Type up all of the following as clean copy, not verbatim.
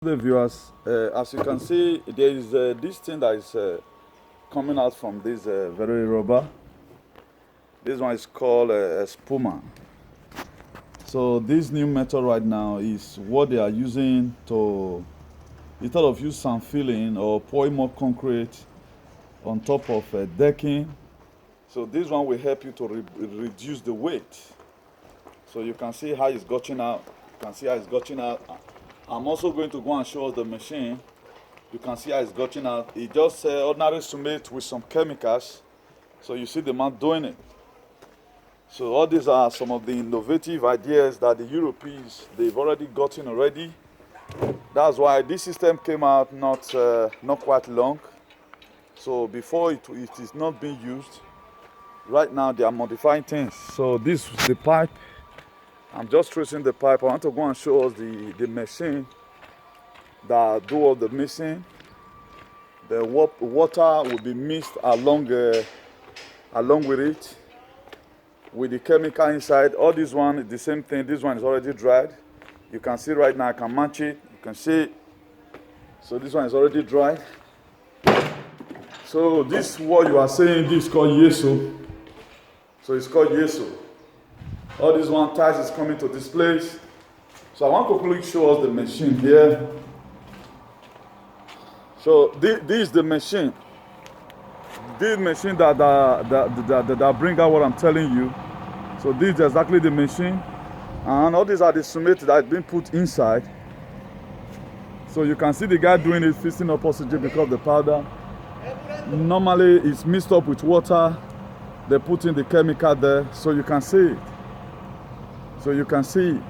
The viewers, as you can see, there is this thing that is coming out from this very rubber. This one is called a spuma. So this new method right now is what they are using to, instead of use sand filling or pouring more concrete on top of decking. So this one will help you to reduce the weight. So you can see how it's gushing out. You can see how it's gushing out. I'm also going to go and show us the machine. You can see how it's gushing out. It's just ordinary cement with some chemicals. So you see the man doing it. So all these are some of the innovative ideas that the Europeans, they've already gotten already. That's why this system came out not quite long. So before it is not being used. Right now they are modifying things. So this is the pipe. I'm just tracing the pipe. I want to go and show us the machine that do all the mixing. The water will be mixed along with it, with the chemical inside. All this one is the same thing. This one is already dried. You can see right now, I can match it. You can see it. So this one is already dried. So this, what you are saying, this is called yeso. So it's called yeso. All this one ties is coming to this place. So I want to quickly show us the machine here. So this is the machine. This machine that bring out what I'm telling you. So this is exactly the machine. And all these are the cement that has been put inside. So you can see the guy doing it, fixing up oxygen because of the powder. Normally it's mixed up with water. They put in the chemical there so you can see it. So you can see.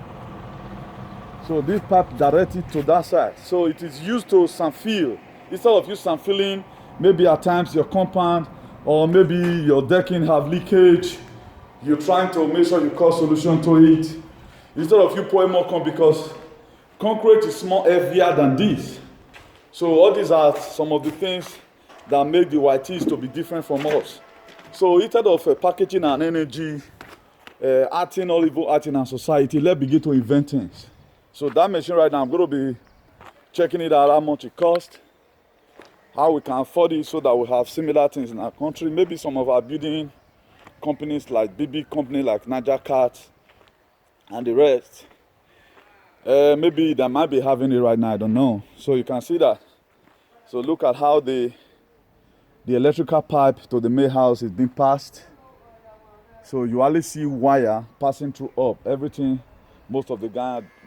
So this pipe directed to that side. So it is used to sand fill. Instead of you sand filling, maybe at times your compound or maybe your decking have leakage. You're trying to make sure you cause solution to it. Instead of you pouring more concrete, because concrete is more heavier than this. So all these are some of the things that make the YTs to be different from us. So instead of packaging and energy, acting all evil acting in society, let's begin to invent things. So that machine right now, I'm going to be checking it out, how much it costs, how we can afford it so that we have similar things in our country. Maybe some of our building companies like big companies like NigerCat and the rest, maybe they might be having it right now, I don't know. So you can see that. So look at how the electrical pipe to the main house is being passed. So you only see wire passing through up. Everything, most of the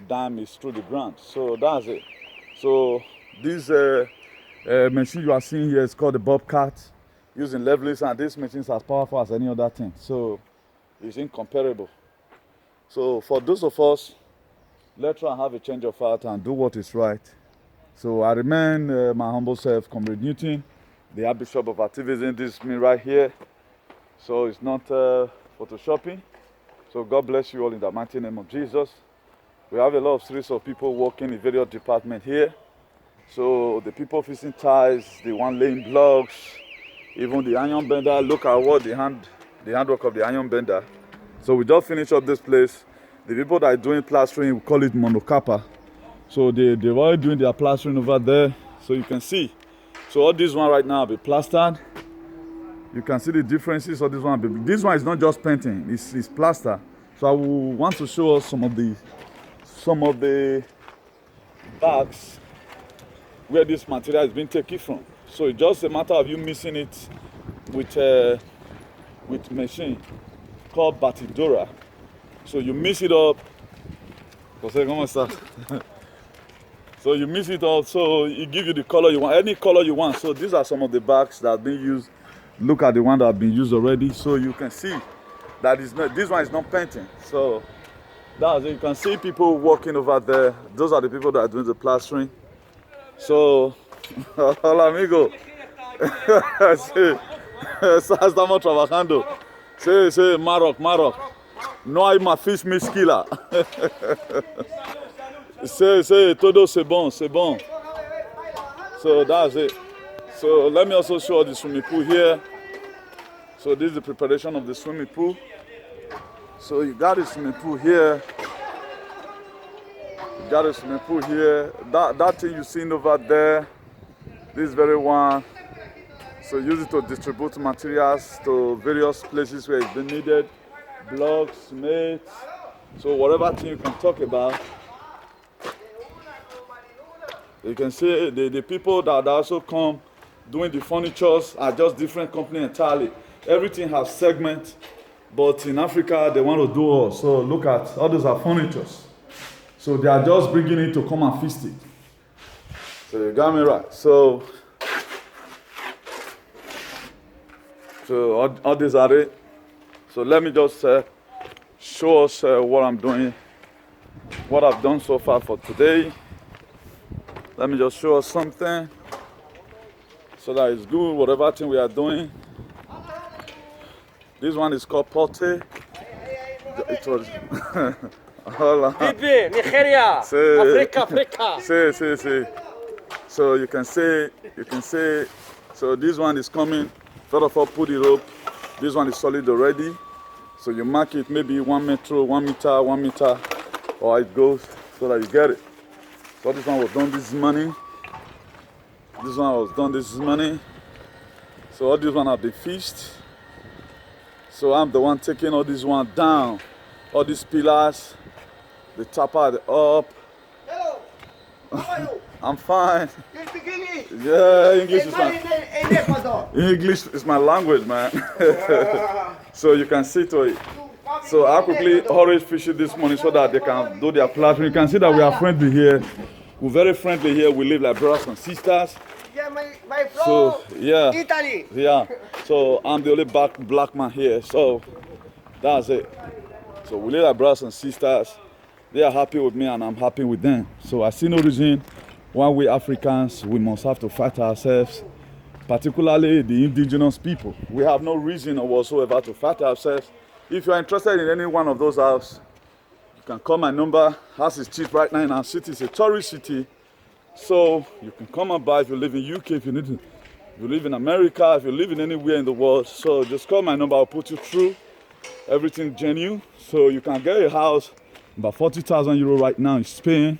dam is through the ground. So that's it. So this machine you are seeing here is called the Bobcat, using levelers, and this machine is as powerful as any other thing. So it's incomparable. So for those of us, let's try and have a change of heart and do what is right. So I remain my humble self, Comrade Newton, the Archbishop of Activism. This is me right here. So it's not photoshopping. So God bless you all in the mighty name of Jesus. We have a lot of series of people working in various departments here. So the people fixing ties, the one laying blocks, even the iron bender. Look at what the handwork of the iron bender. So we just finished up this place. The people that are doing plastering, we call it monocapa. So they're already doing their plastering over there. So you can see. So all this one right now will be plastered. You can see the differences of this one. This one is not just painting, it's plaster. So I will want to show us some of the bags where this material is being taken from. So it's just a matter of you mixing it with machine called Batidora. So you mix it up. So you mix it up, so it gives you the color you want, any color you want. So these are some of the bags that have been used. Look at the one that have been used already, so you can see that this one is not painting. So that's it. You can see people walking over there. Those are the people that are doing the plastering. So, hola amigo. Sí, estamos trabajando. Sí, Maroc. No hay más fish mezquila. Sí, todo c'est bon. So that's it. So let me also show the swimming pool here. So this is the preparation of the swimming pool. So you got the swimming pool here. got a swimming pool here. That thing you seen over there, this very one. So use it to distribute materials to various places where it's been needed. Blocks, mates. So whatever thing you can talk about. You can see the people that also come doing the furnitures are just different company entirely. Everything has segments, but in Africa they want to do all. So look at all those are furnitures. So they are just bringing it to come and feast it. So you got me right. So all these are it. So let me just show us what I'm doing, what I've done so far for today. Let me just show us something so that it's good, whatever thing we are doing. This one is called Pote. It was Bibi, Nigeria, Africa. See. So you can say, so this one is coming. First of all, put the rope. This one is solid already. So you mark it maybe 1 meter, 1 meter, or it goes so that you get it. So this one was done this morning. This one was done this morning. So all this one have been fished. So I'm the one taking all this one down. All these pillars, the top are up. Hello. How are you? I'm fine. You speak English? Yeah, English is In Ecuador. English is my language, man. So you can see to it. So I quickly hurry fishing this morning so that they can do their platform. You can see that we are friendly here. We're very friendly here. We live like brothers and sisters. Yeah, my So from yeah, Italy. yeah. So I'm the only black man here. So that's it. So we live like brothers and sisters. They are happy with me and I'm happy with them. So I see no reason why we Africans, we must have to fight ourselves, particularly the indigenous people. We have no reason whatsoever to fight ourselves. If you are interested in any one of those houses, you can call my number. House is cheap right now in our city. It's a tourist city. So you can come and buy if you live in UK, if you live in America, if you live in anywhere in the world. So just call my number, I'll put you through. Everything genuine. So you can get a house about 40,000 euro right now in Spain.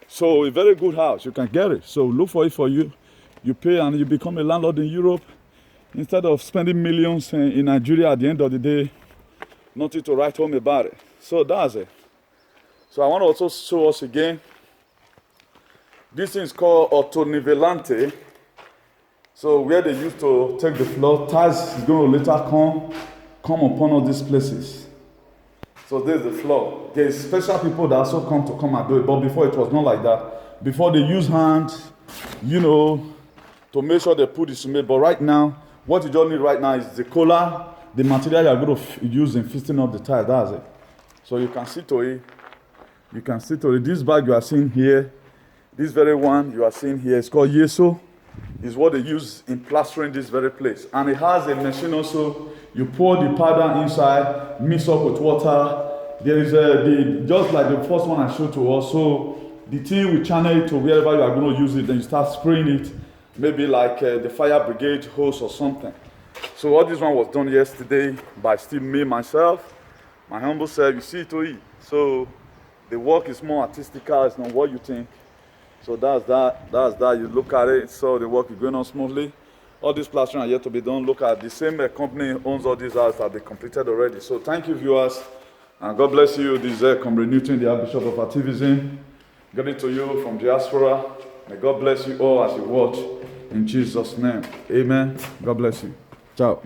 So a very good house, you can get it. So look for it for you. You pay and you become a landlord in Europe. Instead of spending millions in Nigeria, at the end of the day, nothing to write home about it. So that's it. So I want to also show us again. This thing is called Autonivelante. So where they used to take the floor, tiles is going to later come upon all these places. So there's the floor. There's special people that also come and do it. But before it was not like that. Before they use hands, to make sure they put the cement. But right now, what you just need right now is the collar, the material you're going to use in fixing up the tile. That's it. So you can see to it. You can see to it. This bag you are seeing here, this very one you are seeing here, it's called yeso. Is what they use in plastering this very place. And it has a machine also. You pour the powder inside, mix up with water. There is just like the first one I showed to us. So the thing will channel it to wherever you are going to use it. Then you start spraying it, maybe like the fire brigade hose or something. So all this one was done yesterday by still me, myself, my humble self. You see it to it. So the work is more artistical. It's not what you think. So that's that. You look at it, so the work is going on smoothly. All this plastering are yet to be done. Look at the same company owns all these houses that they completed already. So thank you, viewers, and God bless you. This is Comrade Newton, the Archbishop of Activism. Getting to you from diaspora. May God bless you all as you watch. In Jesus' name, amen. God bless you. Ciao.